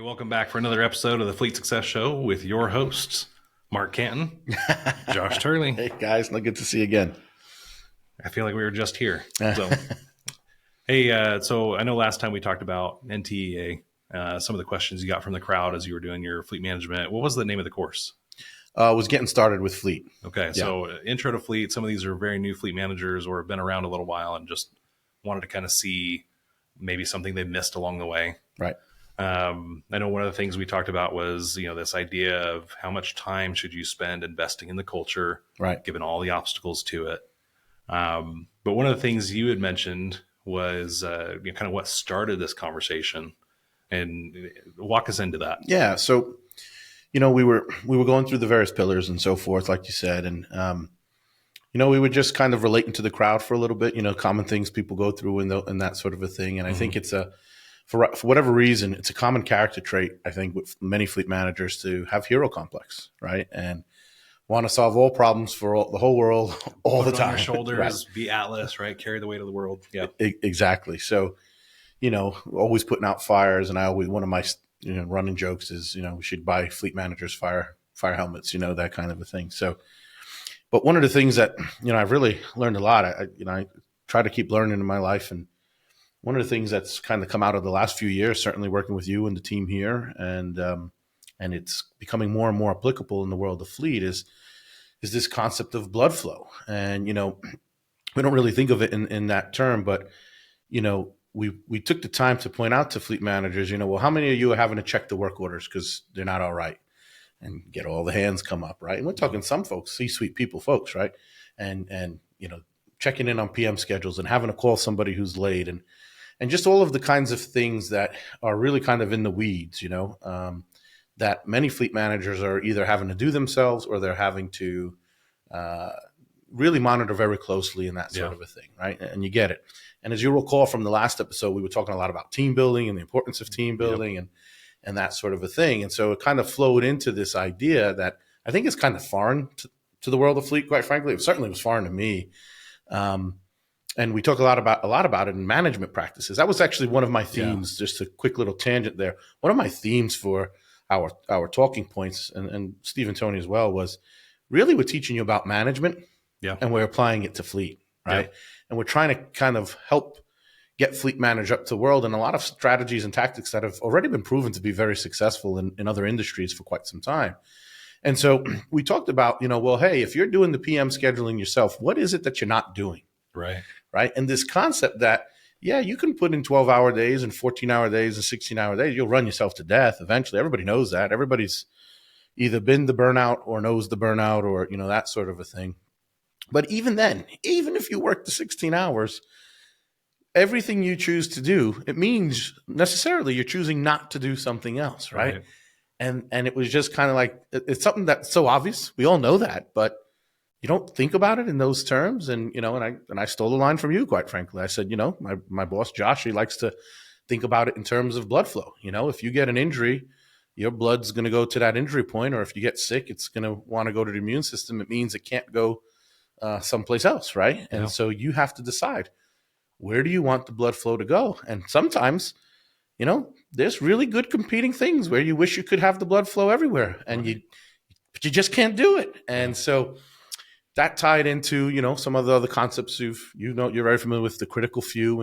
Welcome back for another episode of the Fleet Success Show with your hosts, Marc Canton, Josh Turley. Hey guys, good to see you again. I feel like we were just here. So, so I know last time we talked about NTEA, some of the questions you got from the crowd as you were doing your fleet management. What was the name of the course? Was getting started with fleet. Okay, so intro to fleet. Some of these are very new fleet managers or have been around a little while and just wanted to kind of see maybe something they missed along the way. Right. I know one of the things we talked about was, this idea of how much time should you spend investing in the culture, right, given all the obstacles to it. But one of the things you had mentioned was kind of what started this conversation, and walk us into that. Yeah. So, we were going through the various pillars and so forth, like you said, and we were just kind of relating to the crowd for a little bit, common things people go through and that sort of a thing. And I think it's for whatever reason, it's a common character trait, I think, with many fleet managers to have hero complex, right? And want to solve all problems for the whole world all the time. On your shoulders, right. Be Atlas, right? Carry the weight of the world. Yeah, exactly. So, always putting out fires. And one of my, running jokes is, we should buy fleet managers fire helmets, that kind of a thing. So, but one of the things that, I've really learned a lot, I try to keep learning in my life. And one of the things that's kind of come out of the last few years, certainly working with you and the team here, and it's becoming more and more applicable in the world of fleet, is this concept of blood flow. And, we don't really think of it in that term, but, we took the time to point out to fleet managers, well, how many of you are having to check the work orders because they're not all right, and get all the hands come up, right? And we're talking some folks, C-suite folks, right? And checking in on PM schedules and having to call somebody who's late, and just all of the kinds of things that are really kind of in the weeds, that many fleet managers are either having to do themselves or they're having to really monitor very closely and that sort of a thing, right? And you get it. And as you recall from the last episode, we were talking a lot about team building and the importance of team building and that sort of a thing. And so it kind of flowed into this idea that I think is kind of foreign to the world of fleet, quite frankly. It certainly was foreign to me. And we talk a lot about it in management practices. That was actually one of my themes, just a quick little tangent there. One of my themes for our talking points, and Steve and Tony as well, was really we're teaching you about management and we're applying it to fleet, right? Yeah. And we're trying to kind of help get fleet managers up to the world, and a lot of strategies and tactics that have already been proven to be very successful in other industries for quite some time. And so we talked about, well, hey, if you're doing the PM scheduling yourself, what is it that you're not doing? Right. And this concept that, you can put in 12-hour days and 14-hour days and 16-hour days. You'll run yourself to death eventually. Everybody knows that. Everybody's either been the burnout or knows the burnout or, that sort of a thing. But even then, even if you work the 16 hours, everything you choose to do, it means necessarily you're choosing not to do something else, right? And it was just kind of like, it's something that's so obvious. We all know that, but you don't think about it in those terms. And, and I stole a line from you, quite frankly. I said, my boss, Josh, he likes to think about it in terms of blood flow. If you get an injury, your blood's going to go to that injury point, or if you get sick, it's going to want to go to the immune system. It means it can't go someplace else, right? Yeah. And so you have to decide, where do you want the blood flow to go? And sometimes, there's really good competing things where you wish you could have the blood flow everywhere, and but you just can't do it. And so that tied into, some of the other concepts you're very familiar with, the critical few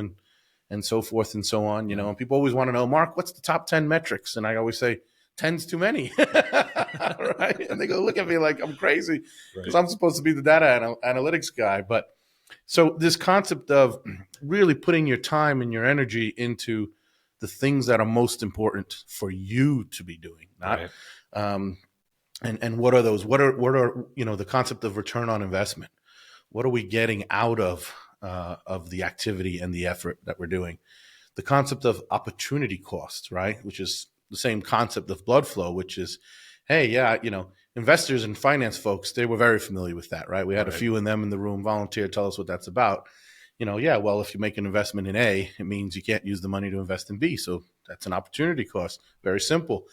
and so forth and so on, and people always want to know, Mark, what's the top 10 metrics? And I always say, 10's too many, right? And they go look at me like I'm crazy because I'm supposed to be the data analytics guy. But so this concept of really putting your time and your energy into the things that are most important for you to be doing, not and what are those? What are the concept of return on investment? What are we getting out of the activity and the effort that we're doing? The concept of opportunity costs, right? Which is the same concept of blood flow, which is, hey, investors and finance folks, they were very familiar with that, right? We had a few of them in the room volunteer, tell us what that's about. Well, if you make an investment in A, it means you can't use the money to invest in B. So that's an opportunity cost. Very simple.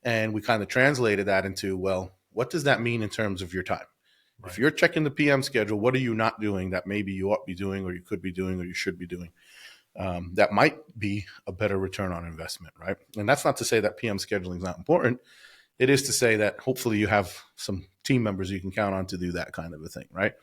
And we kind of translated that into, well, what does that mean in terms of your time? Right. If you're checking the PM schedule, what are you not doing that maybe you ought to be doing or you could be doing or you should be doing? that might be a better return on investment, right? And that's not to say that PM scheduling is not important. It is to say that hopefully you have some team members you can count on to do that kind of a thing, right?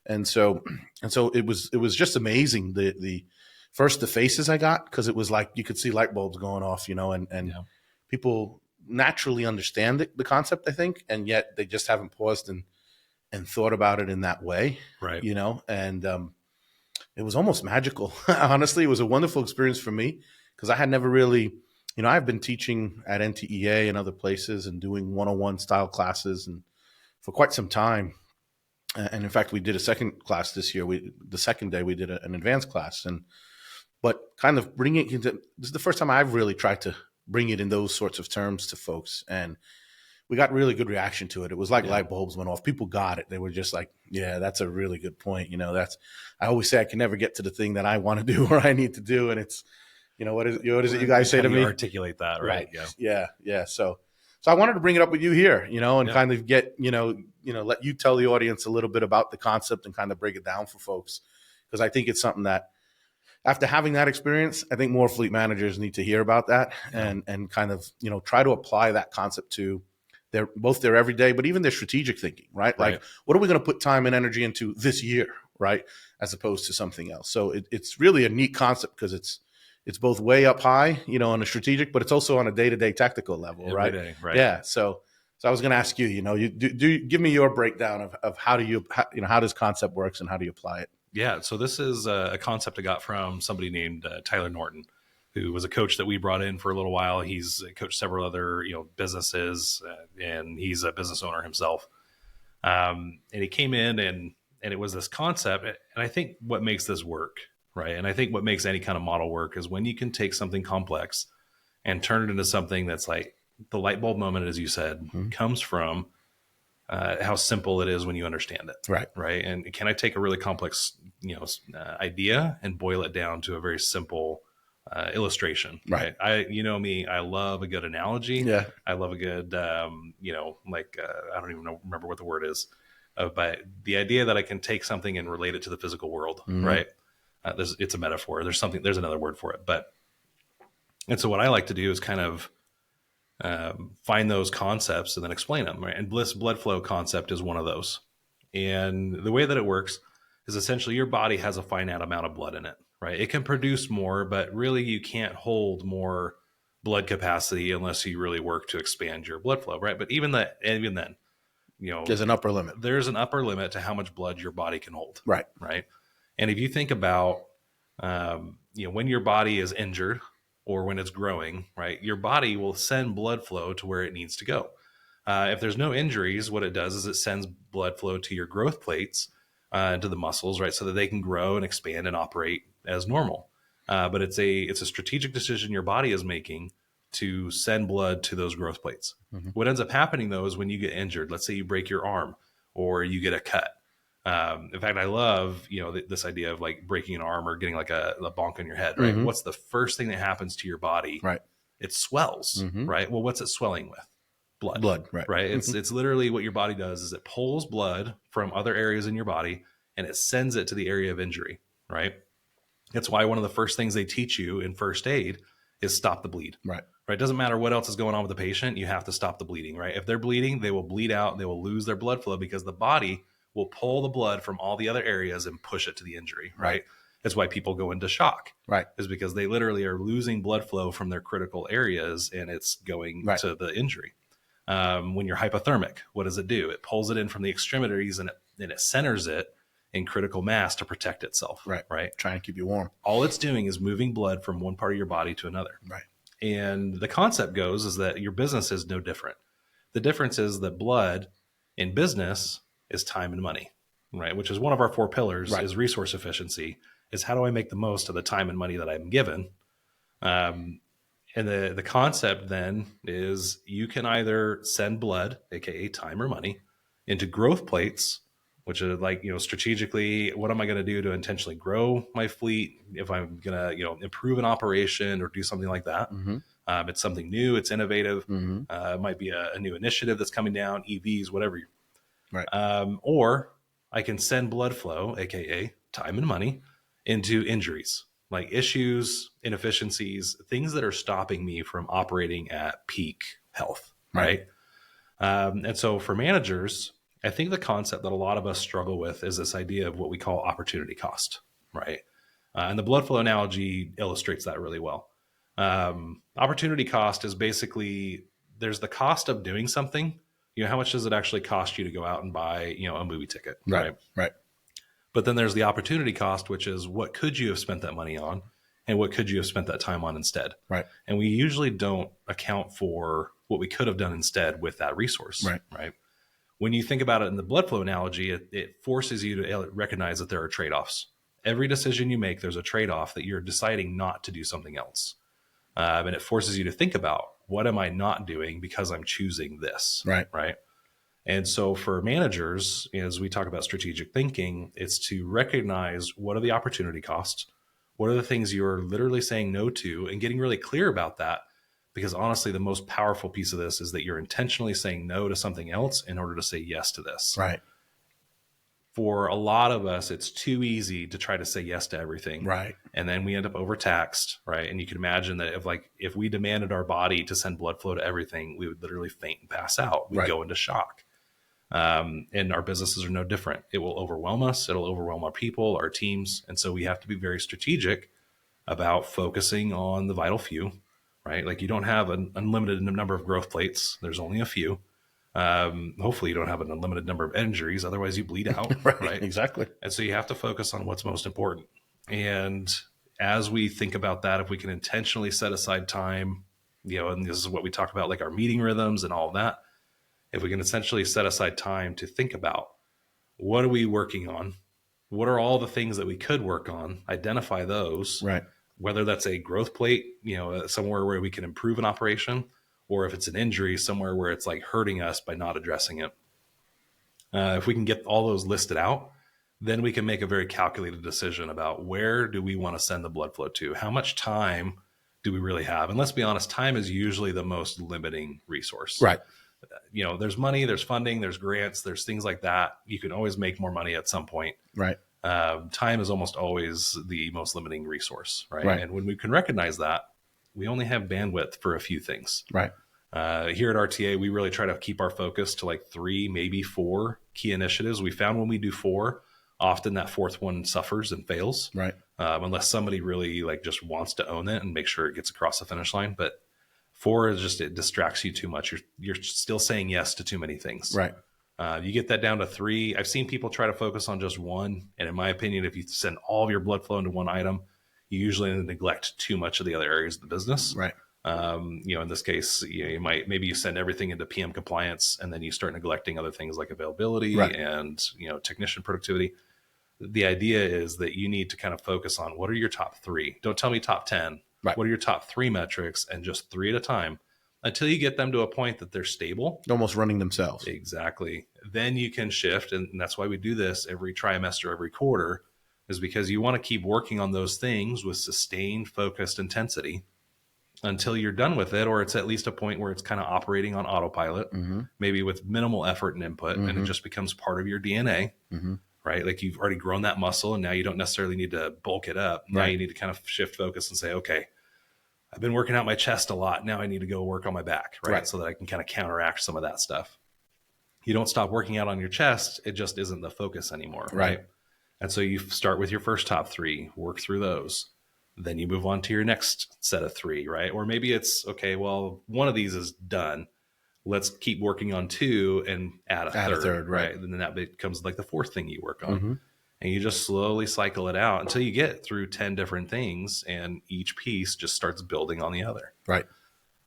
And so it was just amazing the first the faces I got, because it was like you could see light bulbs going off, and Yeah. people naturally understand the concept, I think, and yet they just haven't paused and thought about it in that way, Right. and it was almost magical. Honestly, it was a wonderful experience for me because I had never really, I've been teaching at NTEA and other places and doing one-on-one style classes and for quite some time. And in fact, we did a second class this year. The second day we did an advanced class, but kind of bringing it into, this is the first time I've really tried to bring it in those sorts of terms to folks. And we got really good reaction to it. It was like light bulbs went off. People got it. They were just like, yeah, that's a really good point. I always say I can never get to the thing that I want to do or I need to do. And it's, what is it you guys say to me? Articulate that, right? Yeah. So I wanted to bring it up with you here, and kind of get, let you tell the audience a little bit about the concept and kind of break it down for folks. Because I think it's something that after having that experience, I think more fleet managers need to hear about that and kind of, try to apply that concept to their everyday, but even their strategic thinking, right? Like, what are we going to put time and energy into this year, right? As opposed to something else. So it's really a neat concept because it's both way up high, on a strategic, but it's also on a day-to-day tactical level, right? Right. Yeah. So I was going to ask you, you do give me your breakdown of how this concept works and how do you apply it? Yeah. So this is a concept I got from somebody named Tyler Norton, who was a coach that we brought in for a little while. He's coached several other, businesses, and he's a business owner himself. And he came in and it was this concept. And I think what makes this work, right? And I think what makes any kind of model work is when you can take something complex and turn it into something that's like the light bulb moment, as you said, comes from how simple it is when you understand it. Right. And can I take a really complex, idea and boil it down to a very simple illustration, right? Me, I love a good analogy. Yeah. I love a good, I don't even remember what the word is, but the idea that I can take something and relate it to the physical world, right? It's a metaphor. There's another word for it, and so what I like to do is kind of find those concepts and then explain them, right? And blood flow concept is one of those. And the way that it works is essentially your body has a finite amount of blood in it, right? It can produce more, but really you can't hold more blood capacity unless you really work to expand your blood flow, right? But even then, there's an upper limit. There's an upper limit to how much blood your body can hold. Right. And if you think about, when your body is injured or when it's growing, right, your body will send blood flow to where it needs to go. If there's no injuries, what it does is it sends blood flow to your growth plates, to the muscles, right, so that they can grow and expand and operate as normal. But it's a strategic decision your body is making to send blood to those growth plates. What ends up happening though is when you get injured, let's say you break your arm or you get a cut. In fact, I love, this idea of like breaking an arm or getting like a bonk on your head, right? What's the first thing that happens to your body? Right. It swells, right? Well, what's it swelling with? Blood, right? It's literally what your body does is it pulls blood from other areas in your body and it sends it to the area of injury, right? That's why one of the first things they teach you in first aid is stop the bleed. Right. It doesn't matter what else is going on with the patient. You have to stop the bleeding, right? If they're bleeding, they will bleed out. They will lose their blood flow because the body will pull the blood from all the other areas and push it to the injury, right? That's why people go into shock, right? Is because they literally are losing blood flow from their critical areas and it's going to the injury. When you're hypothermic, what does it do? It pulls it in from the extremities and it centers it in critical mass to protect itself, right? Trying to keep you warm. All it's doing is moving blood from one part of your body to another. Right. And the concept goes is that your business is no different. The difference is that blood in business is time and money, right? Which is one of our 4 pillars is resource efficiency, is how do I make the most of the time and money that I'm given? And the concept then is you can either send blood, aka time or money, into growth plates, which are like, strategically, what am I going to do to intentionally grow my fleet? If I'm going to, improve an operation or do something like that. It's something new, it's innovative. It might be a new initiative that's coming down, EVs, whatever. Right. Or I can send blood flow, aka time and money, into injuries, like issues, inefficiencies, things that are stopping me from operating at peak health, right? And so for managers, I think the concept that a lot of us struggle with is this idea of what we call opportunity cost, right? And the blood flow analogy illustrates that really well. Opportunity cost is basically there's the cost of doing something. You know, how much does it actually cost you to go out and buy, you know, a movie ticket, right? Right. But then there's the opportunity cost, which is what could you have spent that money on and what could you have spent that time on instead? Right. And we usually don't account for what we could have done instead with that resource, right? When you think about it in the blood flow analogy, it forces you to recognize that there are trade-offs. Every decision you make, there's a trade-off that you're deciding not to do something else. And it forces you to think about, what am I not doing because I'm choosing this, right? And so for managers, as we talk about strategic thinking, it's to recognize what are the opportunity costs, what are the things you're literally saying no to, and getting really clear about that. Because honestly, the most powerful piece of this is that you're intentionally saying no to something else in order to say yes to this. Right. For a lot of us, it's too easy to try to say yes to everything. Right. And then we end up overtaxed, right? And you can imagine that if we demanded our body to send blood flow to everything, we would literally faint and pass out. We'd go into shock. And our businesses are no different. It will overwhelm us. It'll overwhelm our people, our teams. And so we have to be very strategic about focusing on the vital few, right? Like you don't have an unlimited number of growth plates. There's only a few. Hopefully you don't have an unlimited number of injuries. Otherwise you bleed out, right? Exactly. And so you have to focus on what's most important. And as we think about that, if we can intentionally set aside time, you know, and this is what we talk about, like our meeting rhythms and all of that. If we can essentially set aside time to think about what are we working on? What are all the things that we could work on? Identify those, right? Whether that's a growth plate, you know, somewhere where we can improve an operation, or if it's an injury, somewhere where it's like hurting us by not addressing it. If we can get all those listed out, then we can make a very calculated decision about where do we want to send the blood flow to? How much time do we really have? And let's be honest, time is usually the most limiting resource. Right. You know, there's money, there's funding, there's grants, there's things like that. You can always make more money at some point. Right. Time is almost always the most limiting resource, right? And when we can recognize that, we only have bandwidth for a few things. Right. Here at RTA, we really try to keep our focus to like 3, maybe 4 key initiatives. We found when we do 4, often that 4th one suffers and fails. Right. Unless somebody really like just wants to own it and make sure it gets across the finish line. But 4 is just, it distracts you too much. You're still saying yes to too many things. Right. You get that down to 3. I've seen people try to focus on just 1. And in my opinion, if you send all of your blood flow into one item, you usually neglect too much of the other areas of the business. Right. You know, in this case, you know, maybe you send everything into PM compliance and then you start neglecting other things like availability and, you know, technician productivity. The idea is that you need to kind of focus on what are your top 3. Don't tell me top 10. Right. What are your top 3 metrics, and just 3 at a time until you get them to a point that they're stable. Almost running themselves. Exactly. Then you can shift. And that's why we do this every trimester, every quarter, is because you want to keep working on those things with sustained, focused intensity until you're done with it, or it's at least a point where it's kind of operating on autopilot, maybe with minimal effort and input, and it just becomes part of your DNA, right? Like you've already grown that muscle, and now you don't necessarily need to bulk it up. Now you need to kind of shift focus and say, okay, I've been working out my chest a lot. Now I need to go work on my back, right? So that I can kind of counteract some of that stuff. You don't stop working out on your chest. It just isn't the focus anymore, right? And so you start with your first top 3, work through those. Then you move on to your next set of 3, right? Or maybe it's, okay, well, one of these is done. Let's keep working on 2 and add a third, right? And then that becomes like the 4th thing you work on. And you just slowly cycle it out until you get through 10 different things, and each piece just starts building on the other. Right.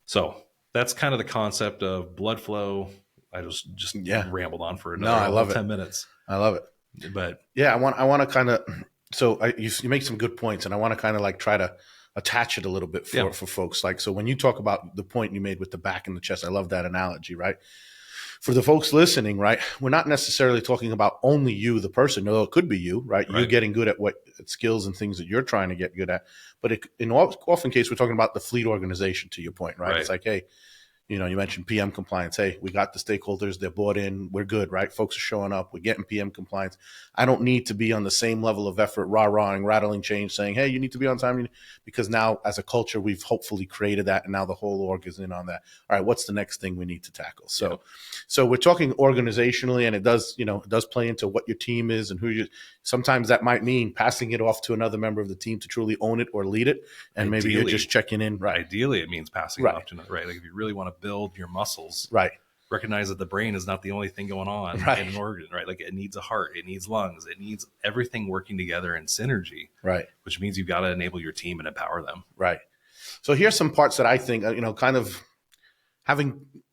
So that's kind of the concept of blood flow. I just rambled on for another I love 10 minutes. I love it. But yeah, I want to kind of, so you make some good points, and I want to kind of like try to attach it a little bit for folks. Like, so when you talk about the point you made with the back and the chest, I love that analogy, right? For the folks listening, right, we're not necessarily talking about only you, the person. No, it could be you, right? You're getting good at what skills and things that you're trying to get good at. But in often case, we're talking about the fleet organization, to your point, right? It's like, hey, You know, you mentioned PM compliance. Hey, we got the stakeholders. They're bought in. We're good, right? Folks are showing up. We're getting PM compliance. I don't need to be on the same level of effort, rah-rahing, rattling change, saying, hey, you need to be on time. Because now as a culture, we've hopefully created that. And now the whole org is in on that. All right, what's the next thing we need to tackle? So we're talking organizationally, and it does play into what your team is and who you, sometimes that might mean passing it off to another member of the team to truly own it or lead it. And maybe you're just checking in. Right. Ideally, it means passing it off to another, right? Like if you really want to build your muscles, right, recognize that the brain is not the only thing going on in an organ, right? Like it needs a heart, it needs lungs, it needs everything working together in synergy, right? Which means you've got to enable your team and empower them, right? So here's some parts that I think, kind of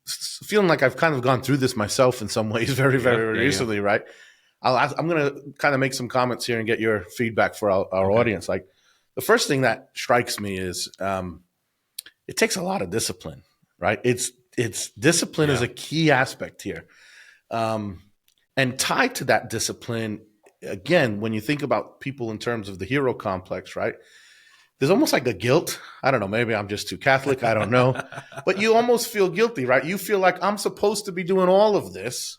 feeling like I've kind of gone through this myself in some ways very recently, right? I'm going to kind of make some comments here and get your feedback for our audience. Like the first thing that strikes me is it takes a lot of discipline, right? It's discipline is a key aspect here. And tied to that discipline, again, when you think about people in terms of the hero complex, right? There's almost like a guilt. I don't know. Maybe I'm just too Catholic. I don't know. But you almost feel guilty, right? You feel like I'm supposed to be doing all of this,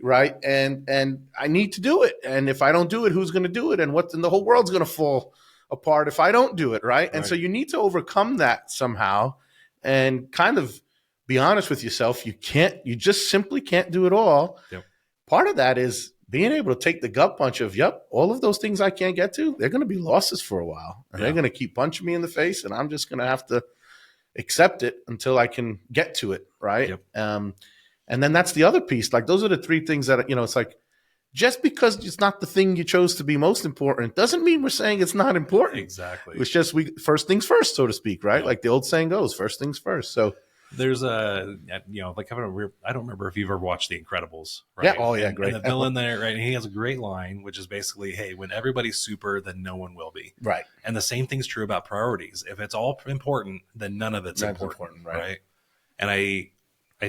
right? And I need to do it. And if I don't do it, who's going to do it? And the whole world's going to fall apart if I don't do it, right? And so you need to overcome that somehow and kind of be honest with yourself. You just simply can't do it all. Yep. Part of that is being able to take the gut punch of, all of those things I can't get to, they're going to be losses for a while. And they're going to keep punching me in the face, and I'm just going to have to accept it until I can get to it, right? Yep. And then that's the other piece. Like those are the three things that, it's like, just because it's not the thing you chose to be most important doesn't mean we're saying it's not important. Exactly. It's just first things first, so to speak, right? Yeah. Like the old saying goes, first things first. So there's like I don't remember if you've ever watched The Incredibles, right? Yeah. Oh yeah, great. And the villain there, right? And he has a great line, which is basically, "Hey, when everybody's super, then no one will be." Right. And the same thing's true about priorities. If it's all important, then none of it's important, right? And I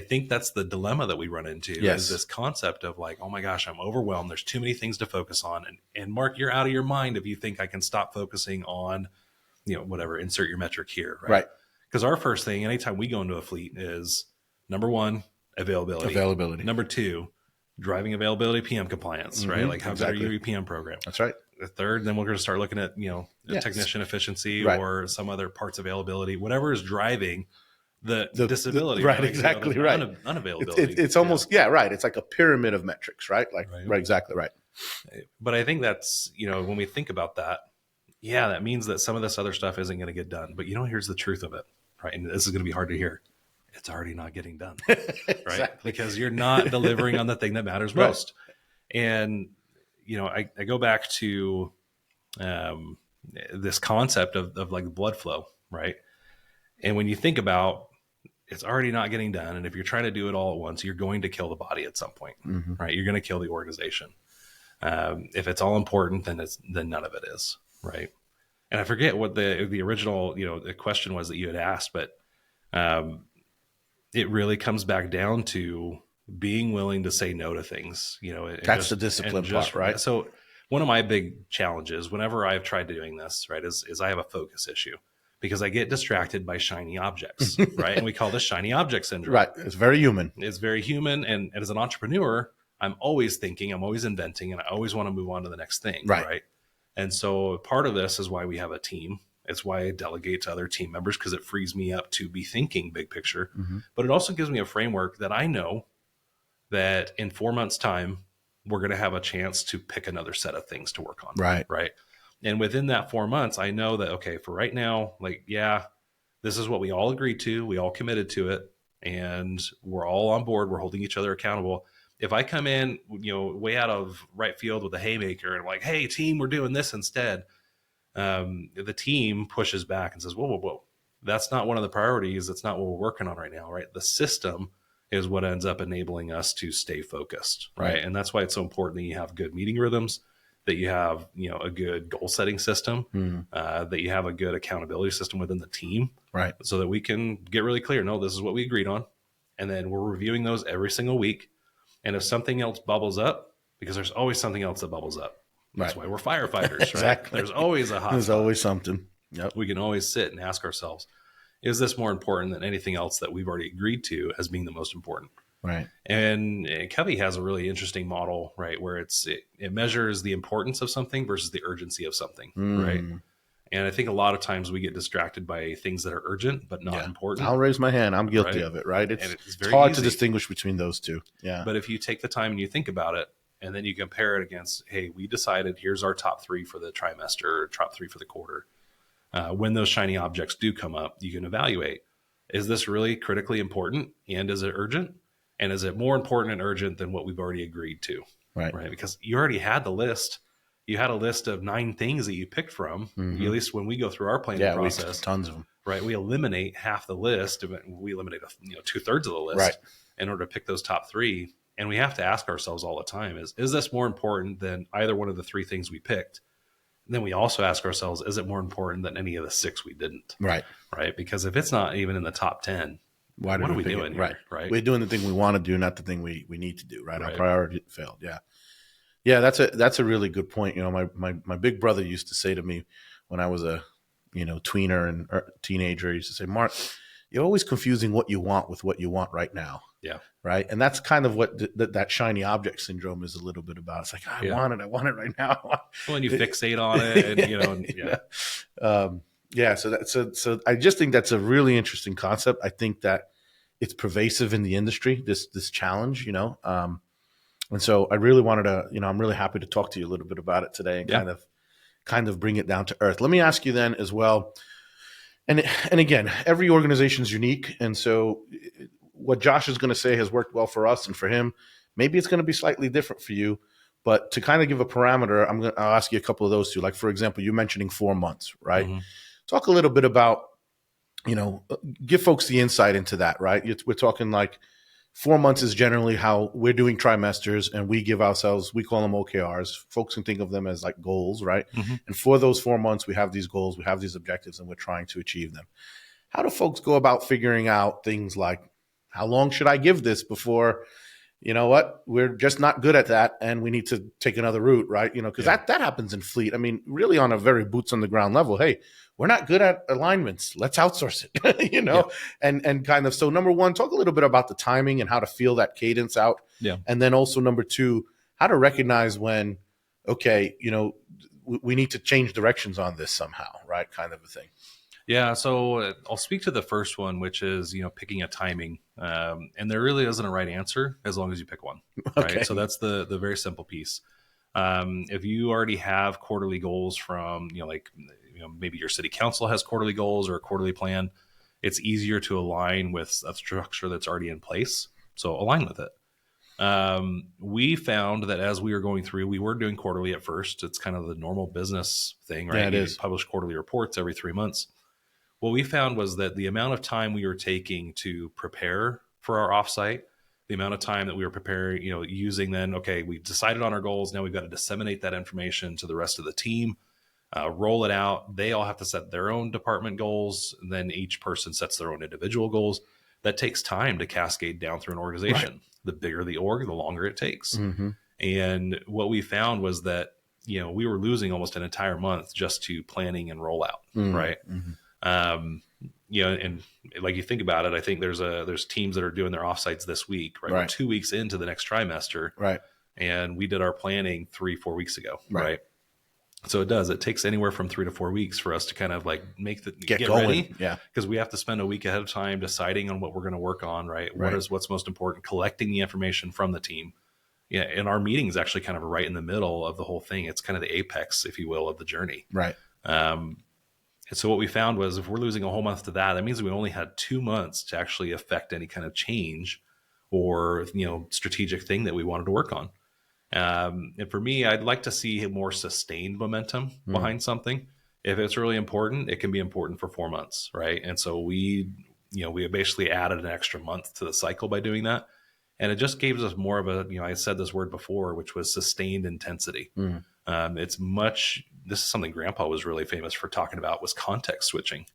think that's the dilemma that we run into is this concept of like, oh my gosh, I'm overwhelmed. There's too many things to focus on. And Mark, you're out of your mind if you think I can stop focusing on, whatever, insert your metric here. Right. Because our first thing, anytime we go into a fleet is number one, availability. Number two, driving availability, PM compliance, right? Like how good are your PM program? That's right. The third, then we're going to start looking at, technician efficiency or some other parts availability, whatever is driving the disability, right? Exactly right. Unavailability. It's almost right. It's like a pyramid of metrics, right? Like right, exactly right. But I think that's when we think about that, that means that some of this other stuff isn't going to get done. But here's the truth of it, right? And this is going to be hard to hear. It's already not getting done, right? Because you're not delivering on the thing that matters most. And I go back to this concept of like blood flow, right? And when you think about it's already not getting done, and if you're trying to do it all at once, you're going to kill the body at some point, right? You're going to kill the organization. If it's all important, then none of it is, right? And I forget what the original the question was that you had asked, but it really comes back down to being willing to say no to things. That's the discipline part, right? So one of my big challenges whenever I've tried doing this, right, is I have a focus issue. Because I get distracted by shiny objects, right? And we call this shiny object syndrome. Right. It's very human. It's very human. And as an entrepreneur, I'm always thinking, I'm always inventing, and I always want to move on to the next thing. Right. And so part of this is why we have a team. It's why I delegate to other team members, because it frees me up to be thinking big picture. But it also gives me a framework that I know that in 4 months' time, we're going to have a chance to pick another set of things to work on. Right. And within that 4 months, I know that, okay, for right now, this is what we all agreed to. We all committed to it, and we're all on board. We're holding each other accountable. If I come in, way out of right field with a haymaker and I'm like, hey, team, we're doing this instead. The team pushes back and says, whoa. That's not one of the priorities. That's not what we're working on right now, right? The system is what ends up enabling us to stay focused, right? And that's why it's so important that you have good meeting rhythms, that you have, a good goal setting system, that you have a good accountability system within the team, right? So that we can get really clear. No, this is what we agreed on. And then we're reviewing those every single week. And if something else bubbles up, because there's always something else that bubbles up. That's why we're firefighters, right? Exactly. There's always a hot There's spot. always something. Yep. We can always sit and ask ourselves, is this more important than anything else that we've already agreed to as being the most important? Right. And Covey has a really interesting model, right, where it measures the importance of something versus the urgency of something, right? And I think a lot of times we get distracted by things that are urgent but not important. I'll raise my hand. I'm guilty right? of it, right? It's It's hard to distinguish between those two. Yeah. But if you take the time and you think about it, and then you compare it against, hey, we decided here's our top 3 for the trimester, or top 3 for the quarter. When those shiny objects do come up, you can evaluate, is this really critically important? And is it urgent? And is it more important and urgent than what we've already agreed to? Right. Because you already had the list. You had a list of 9 things that you picked from. At least when we go through our planning process, tons of them. Right. We eliminate half the list. We eliminate 2/3 of the list right. in order to pick those top 3. And we have to ask ourselves all the time, is this more important than either one of the 3 things we picked? And then we also ask ourselves, is it more important than any of the 6 we didn't? Right. Right. Because if it's not even in the top 10, what are we doing here? Right. We're doing the thing we want to do, not the thing we need to do. Right. Our priority failed. Yeah. Yeah. That's a really good point. My big brother used to say to me when I was a, tweener and teenager, he used to say, Mark, you're always confusing what you want with what you want right now. Yeah. Right. And that's kind of what that shiny object syndrome is a little bit about. It's like, I want it right now. Well, and you fixate on it and, So I just think that's a really interesting concept. I think that it's pervasive in the industry, this challenge, and so I really wanted to, I'm really happy to talk to you a little bit about it today and kind of bring it down to earth. Let me ask you then as well. And again, every organization is unique. And so what Josh is going to say has worked well for us and for him. Maybe it's going to be slightly different for you, but to kind of give a parameter, I'll ask you a couple of those two. Like, for example, you're mentioning 4 months, right? Mm-hmm. Talk a little bit about, give folks the insight into that, right? We're talking like 4 months is generally how we're doing trimesters, and we give ourselves, we call them OKRs. Folks can think of them as like goals, right? Mm-hmm. And for those 4 months, we have these goals, we have these objectives, and we're trying to achieve them. How do folks go about figuring out things like, how long should I give this before, we're just not good at that and we need to take another route, right? Because that happens in fleet. I mean, really on a very boots on the ground level. Hey, we're not good at alignments. Let's outsource it, and kind of. So number one, talk a little bit about the timing and how to feel that cadence out. Yeah. And then also number two, how to recognize when, okay, we need to change directions on this somehow, right? Kind of a thing. Yeah, so I'll speak to the first one, which is, picking a timing. And there really isn't a right answer as long as you pick one, right? Okay. So that's the very simple piece. If you already have quarterly goals from, maybe your city council has quarterly goals or a quarterly plan, it's easier to align with a structure that's already in place. So align with it. We found that as we were going through, we were doing quarterly at first. It's kind of the normal business thing, right? Yeah, it is. Publish quarterly reports every 3 months. What we found was that the amount of time we were taking to prepare for our offsite, the amount of time that we were preparing, using then, okay, we decided on our goals. Now we've got to disseminate that information to the rest of the team, roll it out. They all have to set their own department goals. And then each person sets their own individual goals. That takes time to cascade down through an organization. Right. The bigger the org, the longer it takes. Mm-hmm. And what we found was that, we were losing almost an entire month just to planning and rollout, right? Mm-hmm. And like you think about it, I think there's teams that are doing their offsites this week, right? We're 2 weeks into the next trimester, right? And we did our planning 3-4 weeks ago, right? So it takes anywhere from 3 to 4 weeks for us to kind of like get going, ready, because we have to spend a week ahead of time deciding on what we're going to work on, right? What's most important, collecting the information from the team. Yeah, and our meeting is actually kind of right in the middle of the whole thing. It's kind of the apex, if you will, of the journey, right? And so what we found was if we're losing a whole month to that means we only had 2 months to actually affect any kind of change or, strategic thing that we wanted to work on. And for me, I'd like to see a more sustained momentum behind something. If it's really important, it can be important for 4 months, right? And so we basically added an extra month to the cycle by doing that. And it just gives us more of a, I said this word before, which was sustained intensity. This is something Grandpa was really famous for talking about, was context switching,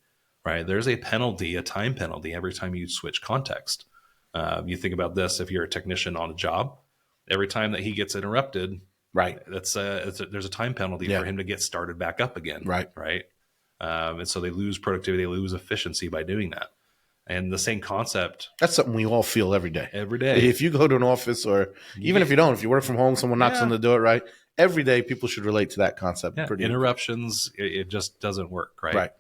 right? There's a penalty, a time penalty every time you switch context. You think about this, if you're a technician on a job, every time that he gets interrupted, right? There's a time penalty for him to get started back up again, right? And so they lose productivity, they lose efficiency by doing that. And the same concept. That's something we all feel every day. Every day. If you go to an office, or even if you don't, if you work from home, someone knocks on the door, right? Every day people should relate to that concept. Yeah. Interruptions, it just doesn't work, right? Right.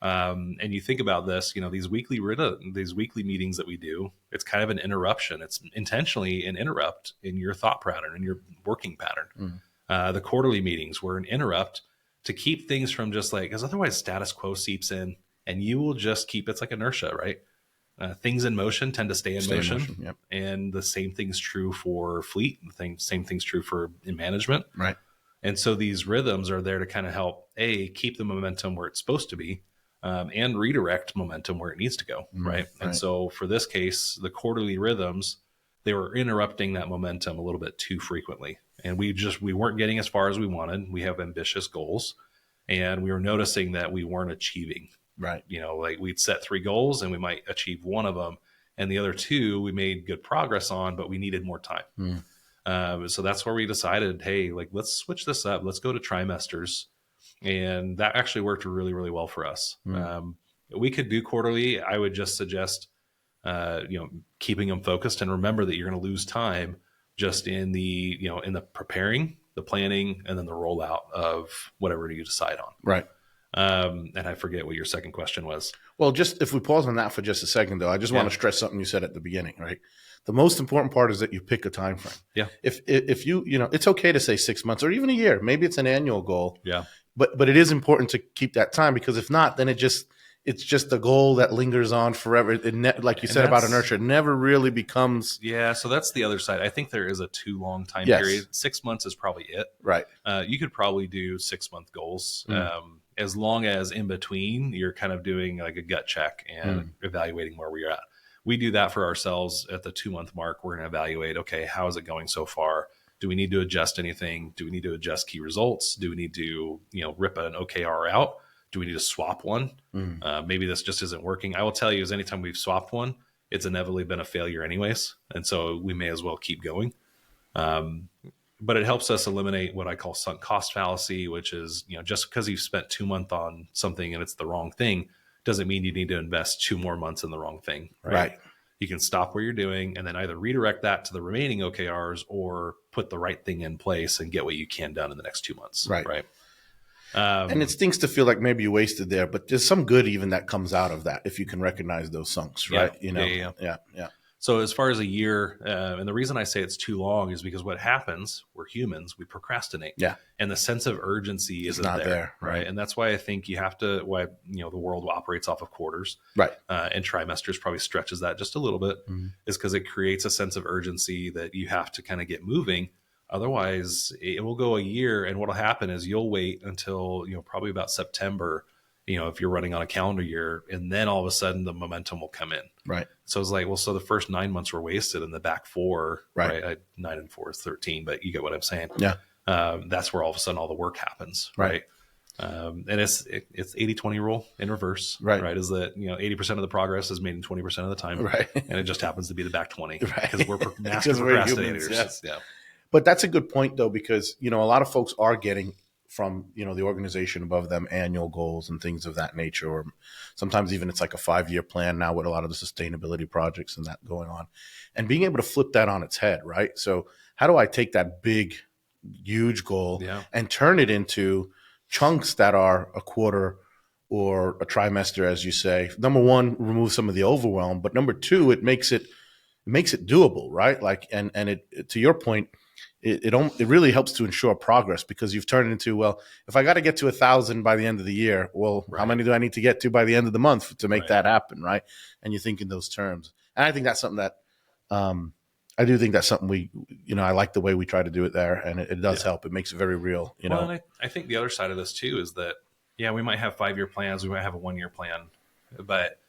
And you think about this, these weekly meetings that we do, it's kind of an interruption. It's intentionally an interrupt in your thought pattern, in your working pattern. The quarterly meetings were an interrupt to keep things from just because otherwise status quo seeps in and you will just keep, it's like inertia, right? Things in motion tend to stay in motion. Yep. And the same thing's true for fleet. Same thing's true for in management. Right. And so these rhythms are there to kind of help keep the momentum where it's supposed to be, and redirect momentum where it needs to go. Right. And so for this case, the quarterly rhythms, they were interrupting that momentum a little bit too frequently. And we weren't getting as far as we wanted. We have ambitious goals and we were noticing that we weren't achieving. Right. We'd set 3 goals and we might achieve one of them. And the other 2 we made good progress on, but we needed more time. So that's where we decided, hey, let's switch this up. Let's go to trimesters. And that actually worked really, really well for us. We could do quarterly. I would just suggest, keeping them focused, and remember that you're going to lose time just in the preparing, the planning, and then the rollout of whatever you decide on. Right. And I forget what your second question was. Well, just if we pause on that for just a second, though, I just want to stress something you said at the beginning, right? The most important part is that you pick a time frame. Yeah. If you it's okay to say 6 months or even a year. Maybe it's an annual goal. Yeah. But it is important to keep that time, because if not, then it's just a goal that lingers on forever. Like you said about inertia, it never really becomes. Yeah. So that's the other side. I think there is a too long time period. 6 months is probably it. Right. You could probably do 6-month goals. As long as in between you're kind of doing like a gut check and evaluating where we're at. We do that for ourselves at the 2-month mark. We're going to evaluate, okay, how is it going so far? Do we need to adjust anything? Do we need to adjust key results? Do we need to, rip an OKR out? Do we need to swap one? Maybe this just isn't working. I will tell you is anytime we've swapped one, it's inevitably been a failure anyways. And so we may as well keep going. But it helps us eliminate what I call sunk cost fallacy, which is, just because you've spent 2 months on something and it's the wrong thing, doesn't mean you need to invest 2 more months in the wrong thing. Right. You can stop where you're doing and then either redirect that to the remaining OKRs or put the right thing in place and get what you can done in the next 2 months. Right. And it stinks to feel like maybe you wasted there, but there's some good even that comes out of that if you can recognize those sunks, right? Yeah. So as far as a year, and the reason I say it's too long is because what happens, we're humans, we procrastinate. Yeah. And the sense of urgency isn't not there. Right. And that's why I think you have to, the world operates off of quarters. Right. And trimesters probably stretches that just a little bit, is because it creates a sense of urgency that you have to kind of get moving. Otherwise, it will go a year. And what'll happen is you'll wait until, probably about September, if you're running on a calendar year, and then all of a sudden the momentum will come in. Right. So it's like, well, so the first 9 months were wasted and the back 4, right? 9 and 4 is 13, but you get what I'm saying. Yeah. That's where all of a sudden all the work happens. Right. And it's 80-20 rule in reverse. Right. Is that, 80% of the progress is made in 20% of the time. Right. And it just happens to be the back 20 because we're master procrastinators. Yes. Yeah. But that's a good point though, because, a lot of folks are getting from, the organization above them, annual goals and things of that nature, or sometimes even it's like a 5-year plan now with a lot of the sustainability projects and that going on, and being able to flip that on its head, right? So how do I take that big, huge goal and turn it into chunks that are a quarter or a trimester, as you say? Number one, remove some of the overwhelm, but number two, it makes it doable, right? Like, and it to your point, it really helps to ensure progress, because you've turned it into, well, if I got to get to 1,000 by the end of the year, well, how many do I need to get to by the end of the month to make that happen, right? And you think in those terms. And I think that's something that I do think that's something we, I like the way we try to do it there, and it does help. It makes it very real, Well, and I think the other side of this too is that, we might have 5-year plans, we might have a 1-year plan, but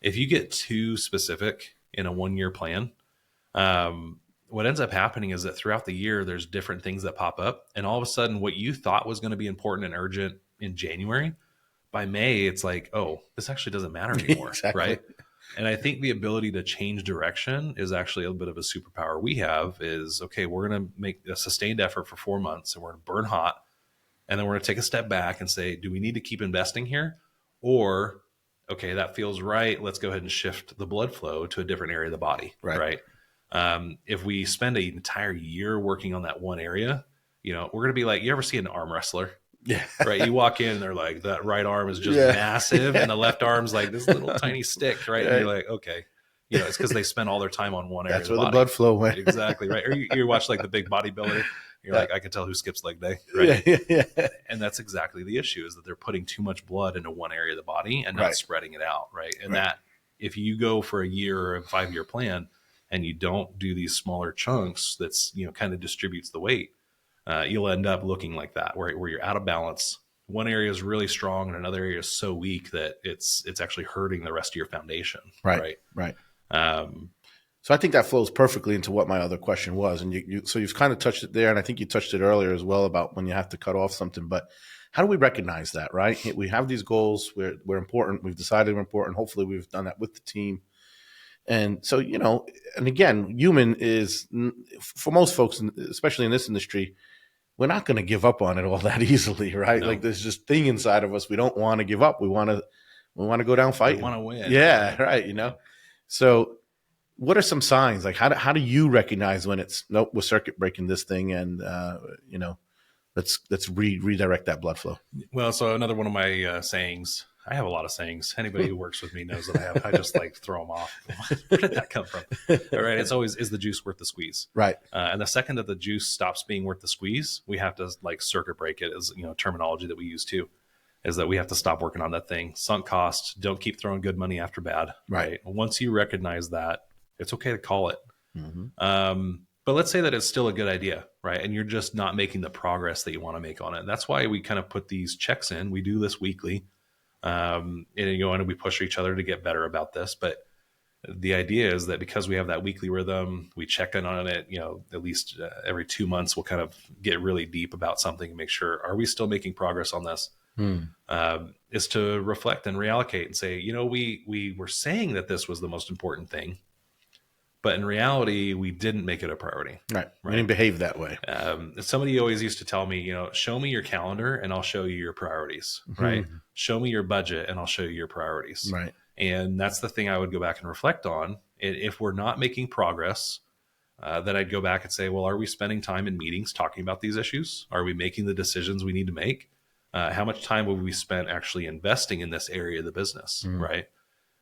if you get too specific in a 1-year plan, what ends up happening is that throughout the year, there's different things that pop up. And all of a sudden, what you thought was going to be important and urgent in January, by May, it's like, oh, this actually doesn't matter anymore. Exactly. Right. And I think the ability to change direction is actually a bit of a superpower we have is, okay, we're going to make a sustained effort for 4 months and we're going to burn hot. And then we're going to take a step back and say, do we need to keep investing here? Or, okay, that feels right. Let's go ahead and shift the blood flow to a different area of the body. Right. If we spend an entire year working on that one area, we're going to be like, you ever see an arm wrestler? Yeah. Right. You walk in and they're like, that right arm is just Yeah. massive. And the left arm's like this little tiny stick. Right. And you're like, okay, it's because they spend all their time on one area. That's where the blood flow went. Exactly. Right. Or you watch like the big bodybuilder. You're like, I can tell who skips leg day. Right. Yeah. And that's exactly the issue, is that they're putting too much blood into one area of the body and not spreading it out. Right. And that if you go for a year or a 5-year plan and you don't do these smaller chunks, that's, kind of distributes the weight, you'll end up looking like that, where you're out of balance. One area is really strong and another area is so weak that it's actually hurting the rest of your foundation. Right. So I think that flows perfectly into what my other question was. And so you've kind of touched it there. And I think you touched it earlier as well about when you have to cut off something. But how do we recognize that, right? We have these goals. We're important. We've decided we're important. Hopefully we've done that with the team. And so, and again, human is, for most folks, especially in this industry, we're not going to give up on it all that easily, right? No. Like there's this thing inside of us. We don't want to give up. We want to go down fighting. We want to win. Yeah, right. So what are some signs? Like how do you recognize when it's, nope, we're circuit breaking this thing and, let's redirect that blood flow? Well, so another one of my sayings, I have a lot of sayings. Anybody who works with me knows that I just like throw them off. Where did that come from? All right. It's always, is the juice worth the squeeze? Right. And the second that the juice stops being worth the squeeze, we have to like circuit break it, as terminology that we use too, is that we have to stop working on that thing. Sunk costs. Don't keep throwing good money after bad. Right. Once you recognize that, it's okay to call it. Mm-hmm. But let's say that it's still a good idea, right? And you're just not making the progress that you want to make on it. And that's why we kind of put these checks in. We do this weekly. And we push each other to get better about this. But the idea is that because we have that weekly rhythm, we check in on it, at least every 2 months, we'll kind of get really deep about something and make sure, are we still making progress on this? Is to reflect and reallocate and say, we were saying that this was the most important thing, but in reality, we didn't make it a priority. Right. We didn't behave that way. Somebody always used to tell me, show me your calendar and I'll show you your priorities, right? Show me your budget and I'll show you your priorities. Right. And that's the thing I would go back and reflect on. If we're not making progress, then I'd go back and say, well, are we spending time in meetings talking about these issues? Are we making the decisions we need to make? How much time will we spend actually investing in this area of the business, right?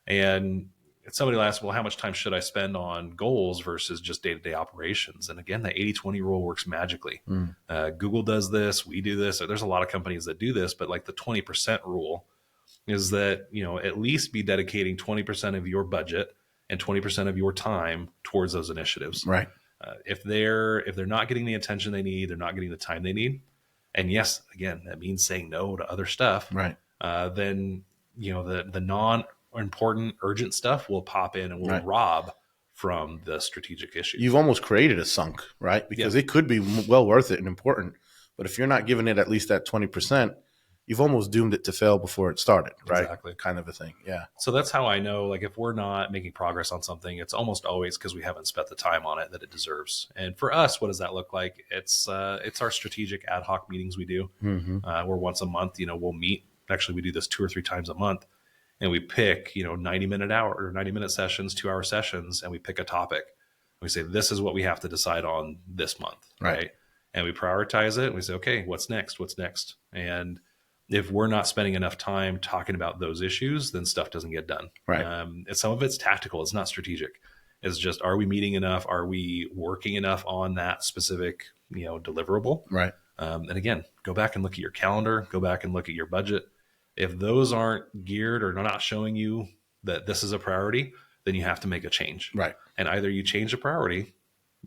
And somebody will ask, well, how much time should I spend on goals versus just day-to-day operations? And again, the 80-20 rule works magically. Google does this. We do this. There's a lot of companies that do this, but like the 20% rule is that, at least be dedicating 20% of your budget and 20% of your time towards those initiatives. Right. If they're not getting the attention they need, they're not getting the time they need. And yes, again, that means saying no to other stuff. Right. Then, the non-important urgent stuff will pop in and will rob from the strategic issues. You've almost created a sunk, right? Because it could be well worth it and important. But if you're not giving it at least that 20%, you've almost doomed it to fail before it started, right? Exactly. Kind of a thing. Yeah. So that's how I know, like, if we're not making progress on something, it's almost always because we haven't spent the time on it that it deserves. And for us, what does that look like? It's our strategic ad hoc meetings we do. Where once a month, we'll meet. Actually, we do this 2 or 3 times a month. And we pick, 90-minute sessions, 2-hour sessions, and we pick a topic. We say, this is what we have to decide on this month, right? And we prioritize it. And we say, okay, what's next? What's next? And if we're not spending enough time talking about those issues, then stuff doesn't get done. Right. And some of it's tactical. It's not strategic. It's just, are we meeting enough? Are we working enough on that specific, deliverable? Right. And again, go back and look at your calendar. Go back and look at your budget. If those aren't geared or not showing you that this is a priority, then you have to make a change. Right. And either you change the priority,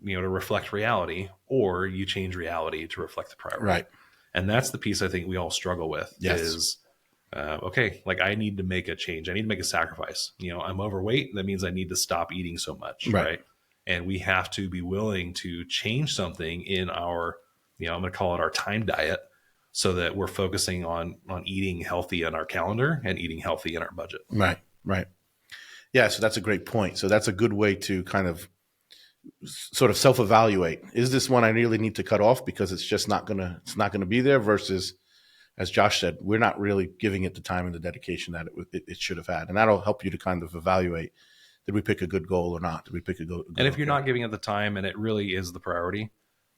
to reflect reality, or you change reality to reflect the priority. Right. And that's the piece I think we all struggle with. Yes. Is, okay, like I need to make a change. I need to make a sacrifice. I'm overweight. That means I need to stop eating so much. Right. And we have to be willing to change something in our, I'm going to call it our time diet, so that we're focusing on eating healthy on our calendar and eating healthy in our budget. Right. Right. Yeah. So that's a great point. So that's a good way to kind of sort of self-evaluate. Is this one I really need to cut off because it's just not gonna be there, versus as Josh said, we're not really giving it the time and the dedication that it should have had. And that'll help you to kind of evaluate, did we pick a good goal or not? Did we pick a good And if you're not giving it the time and it really is the priority,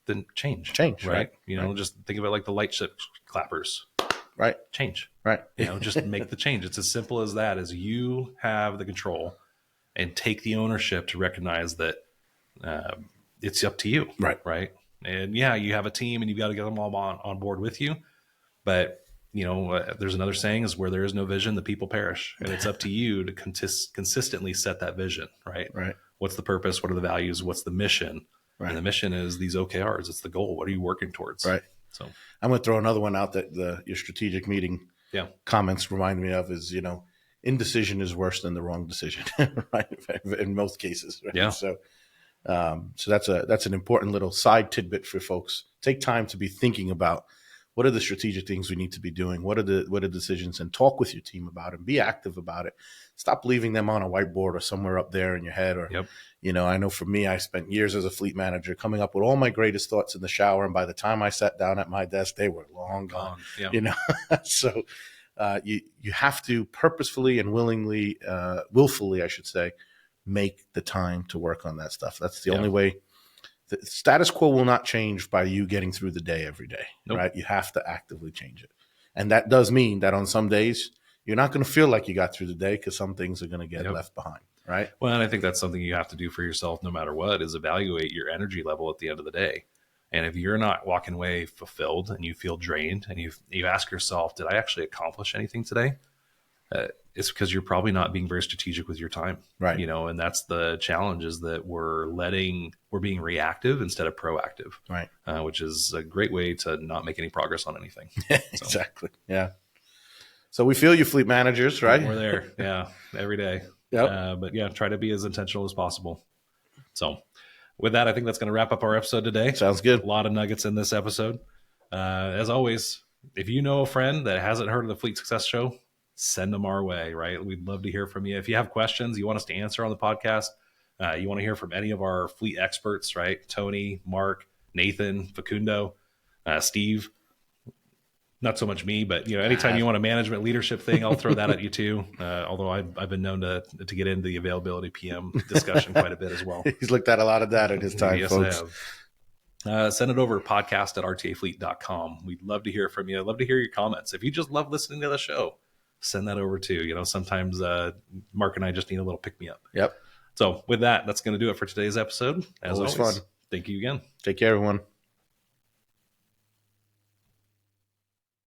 then change, right? You know, just think of it like the light ship clappers, right? Change, right? You know, just make the change. It's as simple as that, as you have the control and take the ownership to recognize that it's up to you. Right. And yeah, you have a team and you've got to get them all on board with you. But, you know, there's another saying is where there is no vision, the people perish. And it's up to you to consistently set that vision, right? What's the purpose? What are the values? What's the mission? And the mission is these OKRs. It's the goal. What are you working towards? So I'm going to throw another one out that your strategic meeting comments remind me of is, you know, indecision is worse than the wrong decision, right? In most cases. Right? Yeah. So that's an important little side tidbit for folks. Take time to be thinking about what are the strategic things we need to be doing? What are the decisions, and talk with your team about it and be active about it. Stop leaving them on a whiteboard or somewhere up there in your head. Or, you know, I know for me, I spent years as a fleet manager coming up with all my greatest thoughts in the shower. And by the time I sat down at my desk, they were long gone, you know? So you have to purposefully and willfully, I should say, make the time to work on that stuff. That's the only way. The status quo will not change by you getting through the day every day, right? You have to actively change it. And that does mean that on some days, you're not going to feel like you got through the day because some things are going to get left behind, right? Well, and I think that's something you have to do for yourself no matter what, is evaluate your energy level at the end of the day. And if you're not walking away fulfilled and you feel drained and you ask yourself, did I actually accomplish anything today? It's because you're probably not being very strategic with your time, right? You know, and that's the challenge, is that we're being reactive instead of proactive, right? Which is a great way to not make any progress on anything. Exactly. Yeah. So we feel you, fleet managers, right? We're there, every day. But try to be as intentional as possible. So with that, I think that's going to wrap up our episode today. Sounds good. A lot of nuggets in this episode. As always, if you know a friend that hasn't heard of the Fleet Success Show, send them our way, right? We'd love to hear from you. If you have questions you want us to answer on the podcast, you want to hear from any of our fleet experts, right? Tony, Mark, Nathan, Facundo, Steve, not so much me, but, you know, anytime you want a management leadership thing, I'll throw that at you too. Although I've been known to get into the availability PM discussion quite a bit as well. He's looked at a lot of that in his time, yes, folks. I have. Send it over to podcast@rtafleet.com. We'd love to hear from you. I'd love to hear your comments. If you just love listening to the show, send that over too. You know, sometimes Mark and I just need a little pick me up. Yep. So with that, that's going to do it for today's episode. As always, fun. Thank you again. Take care, everyone.